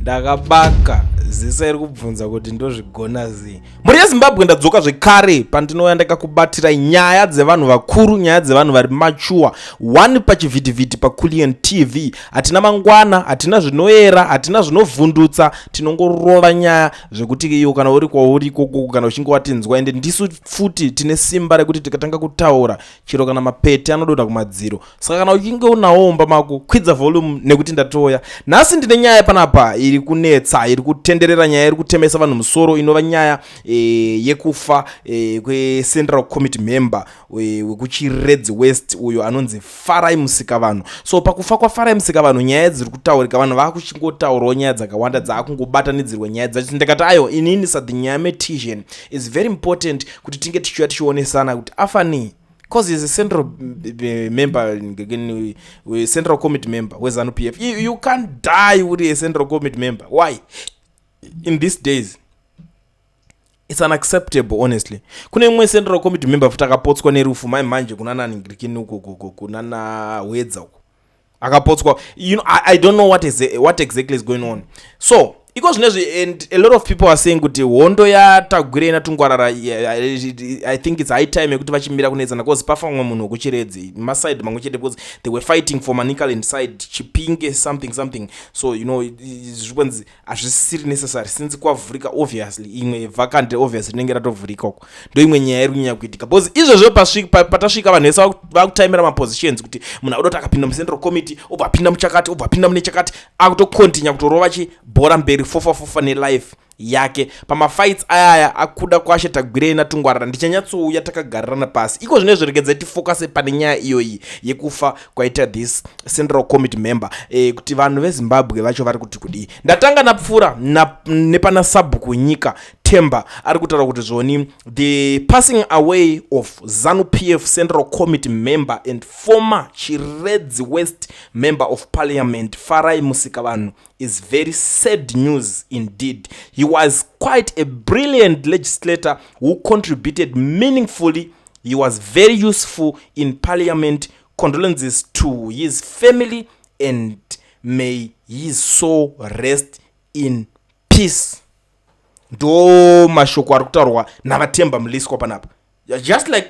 ndakabaka zisa iri kubvunza kuti ndozvigona zii. Muri yeZimbabwe ndadzoka zvekare pandinouya ndakakubatira nyaya dzevanhu vakuru, nyaya dzevanhu vari mature, one pachivhitivhiti paCulian TV. Hatina mangwana, hatina zvinoera, hatina zvinovhundutsa, tinongorova nyaya zvekuti iyo kana uri kwauri ikoko kana uchinge watinzwa. Ende ndisu futi tine simba rekuti tikatanga kutaura chiro kana mapete anodonha kumadziro. Saka kana uchinge unawo mumba mako, kwidza volume nekuti ndatoya. Nhasi ndine nyaya panapa iri kunetsa, iri kutenderera, nyaya iri kutemesa vanhu musoro, inova nyaya yekufa kweCentral Committee member wekuchiredzi West uyo anonzi Farai Musikavanhu. So pakufa kwaFarai Musikavanhu nyaya dziri kutaurika, vanhu vakuchingotaurawo nyaya dzakawanda dzaakungobatanidzirwa nyaya dzacho. Ndikati ayo inini nyaya meditation is very important kuti tinge tichiuya tichionesana kuti afani. Because he's a central member, Central Committee member with Zanupf. You can't die with a Central Committee member. Why? In these days, it's unacceptable, honestly. Kuna mwe Central Committee member futakapotswa nerufu mai manje kunana ningirikini uko kunana wedza uko. Akapotswa. You know, I don't know what exactly is going on. So, and a lot of people are saying kuti hondo yatagwire natungwarara. I think it's high time yekuti vachimira kunedzana because pafamwe munhu wekuchiredzi maside mamwe chete because they were fighting for manikal inside chipinge something. So you know zvikwenzi hazvisiri necessary since kwavhurika obviously imwe vacant obviously rinenge ratovhurika uko ndo imwe nyaya iri kunyanya kuitika because izvozvo patasvika vanhu vese vakutimira mapositions kuti munhu audoti akapinda muCentral Committee obva apinda muchakati obva apinda mune chakati akutokontinya kutorova chibhora mberi fofa nelife yake pamafights ayaya akuda kwashe tagwire natungwarara. Ndichanyatsouya takagarirana pasi iko zvine zviregedza tifocus pane nyaya iyoyi yekufa kwaita this Central Committee member kuti vanhu veZimbabwe vacho vari kuti kudii. Ndatanga napfuura nepana sabhuku nyika Temba ari kutaura kuti zvoni the passing away of Zanupf Central Committee member and former Chiredzi West member of Parliament Farai Musikavanhu is very sad news indeed. He was quite a brilliant legislator who contributed meaningfully. He was very useful in Parliament. Condolences to his family and may his soul rest in peace. Ndo mashoko ari kutaurwa navatemba muliswa panapa. Just like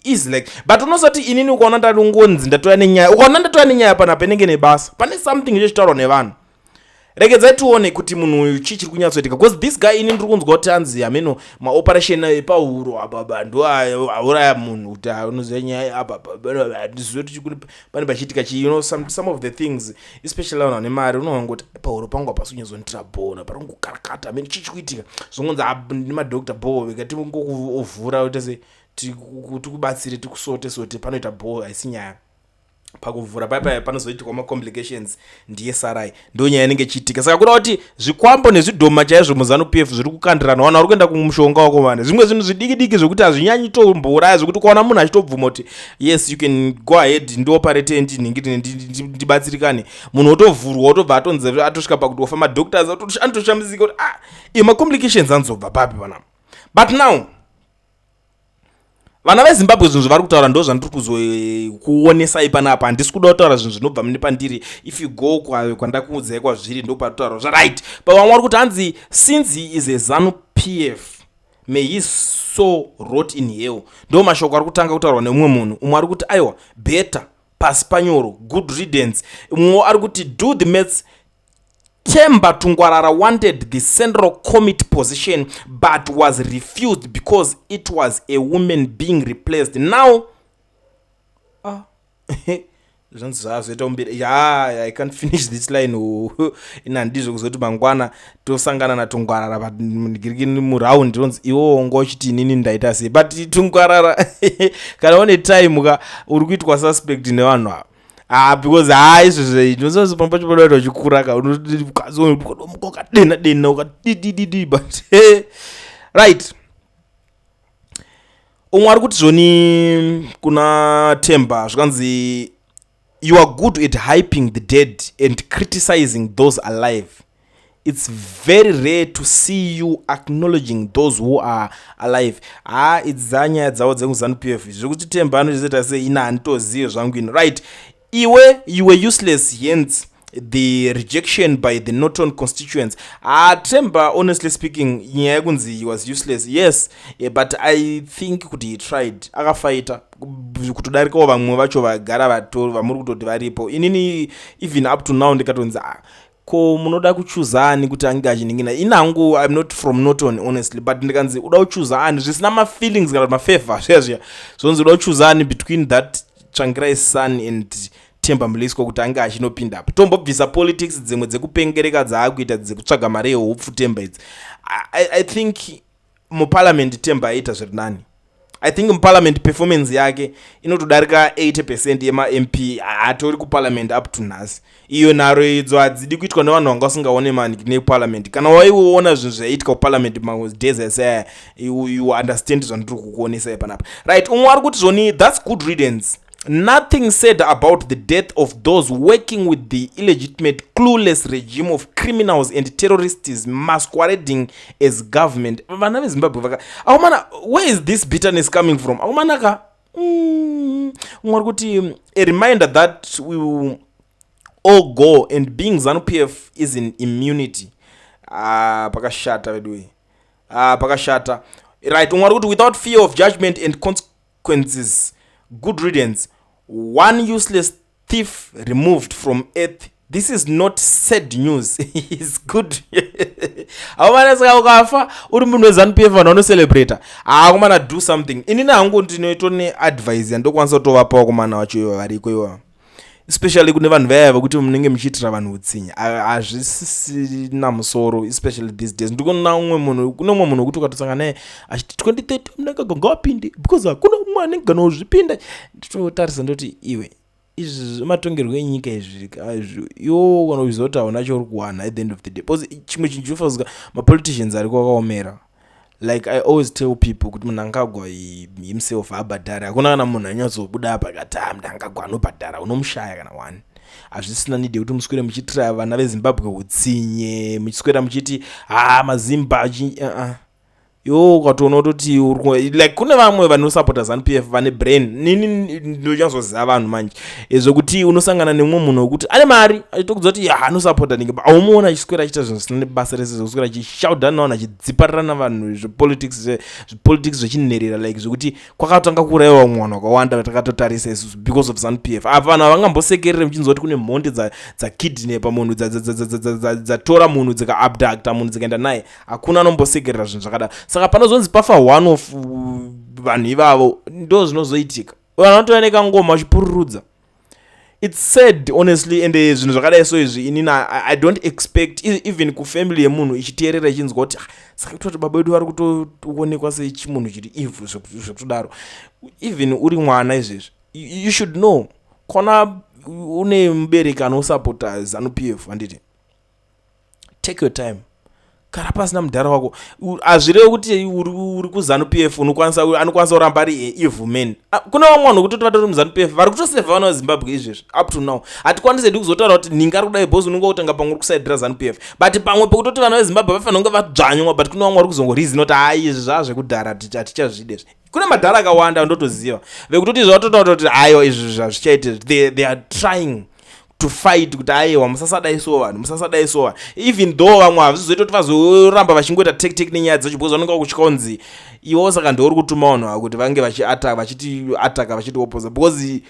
is like but unosati inini ukaona ndalungonzi ndatoya nenyaya ukaona ndatoya nenyaya panapa inenge nebasa pane something chitaurwa nevanhu. Regedzai tione kuti munhu uyu chichiri kunyatsoitika because this guy ini ndiri kunzwa kuti anzi ameno maoperation epahuro apa ndo auraya munhu kuti unoziva nyaya apa ndizoti pane pachiitika chi, you know, some of the things especially vanhu vane mari unongoti pahuro pangu apa sunyazonitira bhona pari kungokarakata ameno chichikuitika zvongonzi nemadhokta bho vikati ngovhura kuti tikubatsire tikusote panoita bho haisi nyaya pakuvhura paipa panozoitikwa macomplications ndiye Sarai ndo nyaya inenge chiitika. Saka kuda kuti zvikwambo nezvidhoma chaizvo muZanupf zviri kukandirana vanhu vari kuenda kumushonga wako vana zvimwe zvinhu zvidiki zvokuti hazvinyanyi tomboraya zvokuti ukaona munhu achitobvuma kuti yes you can go ahead ndioperate ndibatsirikane munhu otovhurwa otobva atonzi atosvika pakuti wafa madoctors anotoshamizika kuti macomplications anozobva papi panapa. But now vana veZimbabwe zvinhu zvavari kutaura ndo zvandiri kuzokuonesai panapa. Handisi kuda kutaura zvinhu zvinobva mune pandiri. If you go kwandakuudzai kwazviri ndo patutaura zvaright. Pavamwe vari kuti hanzi since he is a Zanupf may his soul rot in hell. Ndo mashoko ari kutanga kutaurwa nemumwe munhu. Umwe ari kuti aiwa better pasi panyoro good riddance. Umwe ari kuti do the maths. Temba Tungwarara wanted the Central Committee position but was refused because it was a woman being replaced. Now, I can't finish this line. Inandizo kuzoti mangwana tosangana na Tungwarara but muround iwo ngochiti nini ndaita sei but Tungwarara kana one time uri kuitwa suspect nevanhu ava. Because izvo pampacho panoita uchikuraka ukadena ukadidididi but right. Umwe ari kuti zvoni kuna Temba zvikanzi you are good at hyping the dead and criticizing those alive. It's very rare to see you acknowledging those who are alive. Idzanya dzawo dzenguZanupf zvekuti Temba anoita sei ina handitozive zvangu ino right. You were useless hence the rejection by the Norton constituents. Temba, honestly speaking, he was useless. Yes, but I think kuti he tried. Akafighter. Kutodarikawo vamwe vacho vagara vamuri kutoti varipo. Inini even up to now ndikatonza ko munoda kuchuza ani kuti ange achiningina. Inangu I'm not from Norton honestly, but ndikanzi uda kuchuza ani zvisina ma feelings kana ma favor zvezvo. So nzi uda kuchuza ani between that Tsvangirai's son and Temba Mlisco kuti ange achinopinda apa. Tombobvisa politics dzimwe dzekupengereka dzaakuita dzekutsvaga mari yeupfu Temba idzi. I think mu parliament Temba aita zviri nani. I think in parliament performance yake inotodarika 80% yema MP atori ku parliament up to nhasi. Iyo naro idzo adzidi kuitwa nevanhu vanga vasingaone mani ne parliament. Kana waiona zvinhu zvaiitika ku parliament ma days ese you understand zvandiri kukuonesa panapa. Right, umwe kuti zvoni that's good riddance. Nothing said about the death of those working with the illegitimate, clueless regime of criminals and terrorists masquerading as government. Where is this bitterness coming from? A reminder that we will all go, and being Zanupf is in immunity. Pakashata. Right, without fear of judgment and consequences. Good riddance. One useless thief removed from earth. This is not sad news. It's good. Do something. Inina hangu ndinoitone advice ndokwanisa kutovapa kumana wacho variko iwa. Especially kune vanhu vaya vakuti munenge muchiitira vanhu utsinye hazvisina musoro, especially these days. Ndikuona umwe munhu wekuti ukatosangana naye achiti 2030 munenge gangawapinde because hakuna umwe anenge ganozvipinda. Nditotarisa ndoti iwe izvi matongerwo enyika izvi iwo kanozvizoti hauna chauri kuwana at the end of the day. Because chimwe chinhu chinofanira mapoliticians ariko akaomera. Like I always tell people kuti munhu angagwa himself abhadhara. Hakuna kana munhu anyatsobuda apa akati ndangagwa anobhadhara unomushaya kana wani. Hazvisina nidi kuti muswere muchitira vana veZimbabwe utsinye, muchiswera muchiti mazimba yo ukatoona kuti like kune vamwe vanosapota Zanupf vane brain. Nini ndochazoziva vanhu manje zvokuti unosangana nemumwe munhu wekuti ane mari achitokuudza kuti anosapota ninge aumuona achiswera achiita zvinhu zvisina basa rese zvekuswera achishoutana navanhu achidziparira navanhu zvepolitics zvechinherera like zvokuti kwakatanga kuurayiwa mwana wakawanda takatotarisa isusu because of Zanupf. Apa vanhu havangambosekerere muchinzwa kuti kune mhonde dzakidnapa munhu dzatora munhu dzikaabducta munhu dzikaenda naye. Hakuna anombosekerera zvinhu zvakadaro. Saka panozonzi pafa one of vanhu ivavo ndo zvinozoitika. Vanhu vanotooneka ngoma vachipururudza. It's sad honestly, and zvinhu zvakadai so izvi inina I don't expect even kufamily yemunhu ichiteerera ichinzwa kuti saka kutoti baba vedu vari kutoonekwa sechimunhu chiri evil zvekutodaro. Even uri mwana izvezvi you should know kona une mubereki anosapota Zanupf handiti take your time. Kana pasina mudhara wako hazvirevi kuti uri kuZanupf anokwanisa kuramba ari evil man. Kuna vamwe vanhu kutoti vatori muZanupf vari kutosevha vana veZimbabwe izvezvi up to now. Hatikwanisi hedu kuzotaura kuti ninga ari kudai bhozi unonga kutanga pamwe uri kusaidira Zanupf, but pamwe pekutoti vana veZimbabwe vafanira kunge vadzvanywa, but kuna vamwe vari kuzongorizina kuti izvi zvazvekudhara hatichazvide. Kuna madhara akawanda ndotoziva vekutoti zvatotaura kuti aiwa izvi hazvichaite. They are trying to fight kuti aiwa musasadaiso vanhu. Even though vamwe hazvizoita kuti vazoramba vachingoita tactic nenyaya dzacho because vanonga kuchikaunzi iwo saka ndouri kutuma vanhu kuti vange vachiti opposa because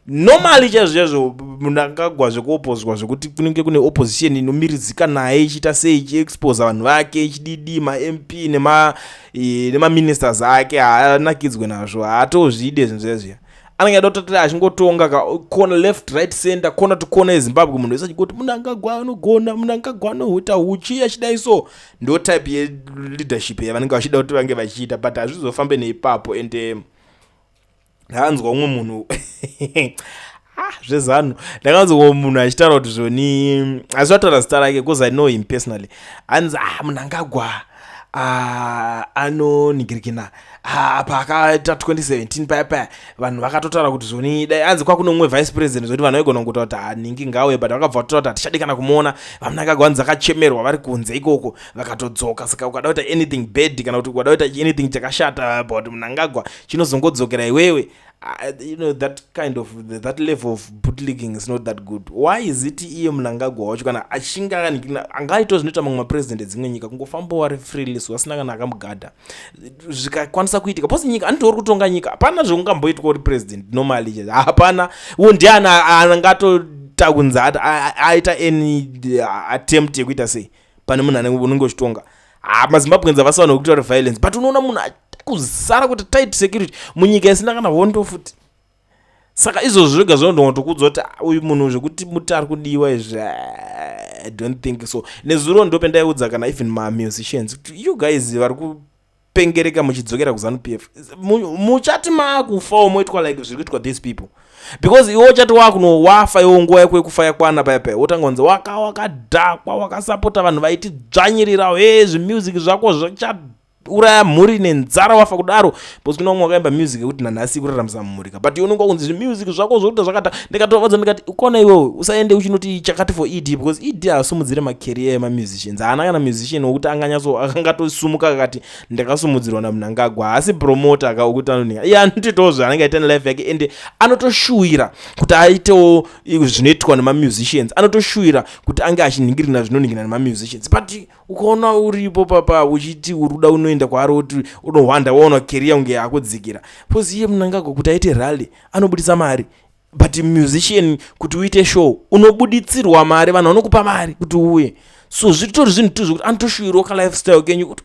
normally chazvo munhu angagwa zvekuopozwa zvekuti kunenge kune opposition inomiridzika naye ichiita sei ichiexposa vanhu vake ichididi ma-MP nema-ministers ake haanakidzwe nazvo haatozvide zvinhu zvezviya. Anenge aida kutoti achingotonga kona left right center kona to kona yeZimbabwe munhu wese achingoti munhu angagwa anogona, munhu angagwa anohuta huchi achidai so. Ndo type ye-leadership yavanenge vachida kuti vange vachiita, but hazvizofambe neipapo. And ndakanzwa umwe munhu zvezano ndakanzwa munhu achitaura kuti zvoni hazvataura zita rake because I know him personally. Anzi munhu angagwa anoningirikina apa akaita 2017 paya vanhu vakatotaura kuti zvoni dai anzi kwakuno umwe vice president zvoti vanhu vaigona kutaura kuti ningi ngauye, but vakabva kutaura kuti hatichadi kana kumuona. Vanhu akagwanza akachemerwa vari kunze ikoko vakatodzoka. Saka ukada kuita anything bad kana kuti ukada kuita anything chakashata about munhu angagwa chinozongodzokera iwewe that kind of that level of bootlegging is not that good. Why is it iye Mnangagwa wacho kana achinga angaito zvinoita mamwe mapresident dzimwe nyika kungofamba wari freely so asina kana akamugada zvikakwanisa kuitika posi nyika anitori kutonga nyika hapana zveungamboitwa uri president normally hapana uwo ndiana angatotakunza aita any attempt yekuita sei pane munhu unenge uchitonga mazimbabwenzi avasawana wekuti vari violence but unoona munhu kuzara kuti tight security munyika isina kana hondo futi saka izvo zvega zvinondongotokudza kuti uyu munhu zvekuti mutari kudiwa izvi I don't think so. Nezuro ndopendaiudza kana even musicians you guys vari kupengereka muchidzokera kuZanuPF muchati makufawo moitwa like zviri kuitwa these people because iwo chati wakunowafa iwo nguva yako yekufa yakwana paya wotangonzi wakadhakwa wakasapota vanhu vaiti dzvanyirira zvimusic zvako zvachauraya mhuri nenzara wafa kudaro because kuna umwe wakaimba music yekuti nanhasi kuraramisa mumurika but unonga kunzi zvimusic zvako zvokuita zvakata ndikatovadza ndikati ukona iwewe usaende uchinoti chakati for ed because ed asumudzire macareer emamusicians haana kana musician wokuti akangatosumuka akati ndakasumudzirwa naMnangagwa asi promoter akakuti anoninga iye anotoitawo zvaanenge aita nelife yake ende anotoshuwira kuti aitewo zvinoitwa nemamusicians anotoshuwira kuti ange achiningirina zvinoningirana nemamusicians but ukaona uripo papa uchiti uruda unoenda kwaari kuti unohwanda waona career unge yakudzikira because iye Mnangagwa kuti aite rally anobudisa mari but musician kuti uite show unobuditsirwa mari vanhu vanokupa mari kuti uye so zvitori zvinhu tu zvokuti anotoshuwirawo kalifestyle kenyu kuti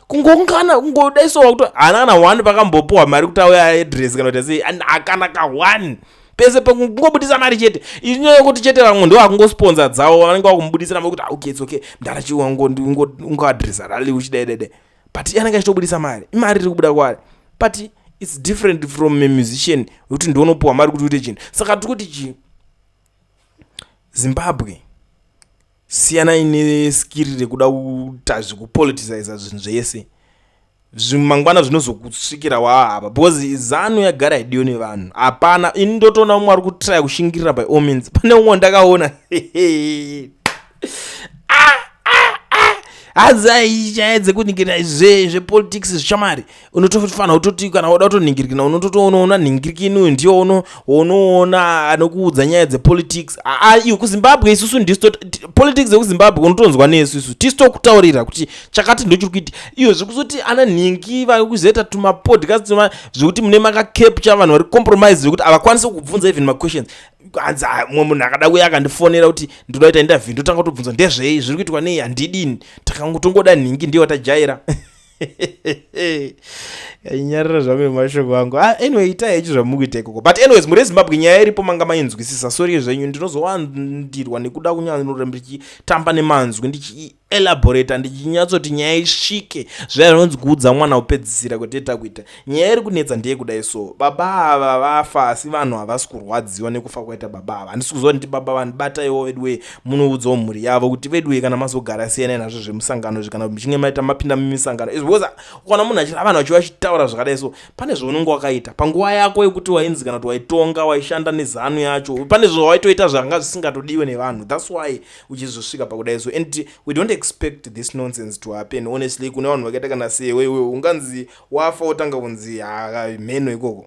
kungongana kungodaisowa kuti haana kana 1 pakambopuwa mari kuti auya address kana kuti sei akanaka 1 pese pekungobudisa mari chete inyaya yekuti chete vamwe ndo vakungosponsor dzavo vanenge vakumubudisira mari kuti okay it's okay mdarachiwa ungoadressa rally uchidaidede but anenge achitobudisa mari imari iri kubuda kwaari but it's different from a musician wekuti ndionopuwa mari kuti uite chinhu saka tikuti Zimbabwe siyana ine skill rekuda kuita zvekupoliticize zvinhu zvese zvimangwana zvinozokusvikira wahapa because Zanu yagara idiyo nevanhu hapana ini ndotoona umwe ari kutraya kushingirira by all means pane umwe ndakaona azayichaedze kuningirira zvepolitics zvichamari unotofanira kutoti kana wada kutoningirikina unototoona ningirikini uyu ndiyo unoona anokuudza nyaya dzepolitics iwe kuZimbabwe isusu ndisto politics yekuZimbabwe unotonzwa nesu isu tisitokutaurira kuti chakati ndochiri kuita iyo zvekuzoti ana nhingi vari kuzoita tumapodcast zvekuti mune makacapture vanhu vari compromise zvekuti havakwanisi kubvunza even maquestions hanzi mumwe munhu akada kuya akandifonera kuti ndoda kuita interview ndotanga kutobvunza ndezvei zviri kuitwa nei handidini takangotongoda nhingi ndiyo tajaira inyarira zvangu nemashoko angu anyway itai ichi zvamukuita ikoko but anyways muri Zimbabwe nyaya iripo manga mainzwisisa sorry zvenyu ndinozowandirwa nekuda kunyanyoramba ndichitamba nemanzwi ndichielaborata ndichinyatsoti nyaya isvike zvainonzi kuudza mwana upedzisira kweteta kuita nyaya iri kunetsa ndeye kudai so baba ava vafa asi vanhu havasi kurwadziwa nekufa kwaita baba ava handisi kuziva kuti baba vandibataiwo vedwe munoudzawo mhuri yavo kuti vedwe kana mazogara siyana nazvo zvemusangano kana michinge maita mapinda mumisangano because ukaona munhu achira vanhu vachiva vachitaura zvakadai so pane zvaunenge wakaita panguva yako yekuti wainzi kana kuti waitonga waishanda neZanu yacho pane zvawaitoita zvanga zvisingatodiwe nevanhu that's why uchizosvika pakudai so and we don't expect this nonsense to happen honestly kune vanhu vakaita kana sewe unganzi wafa utanga kunzi mheno ikoko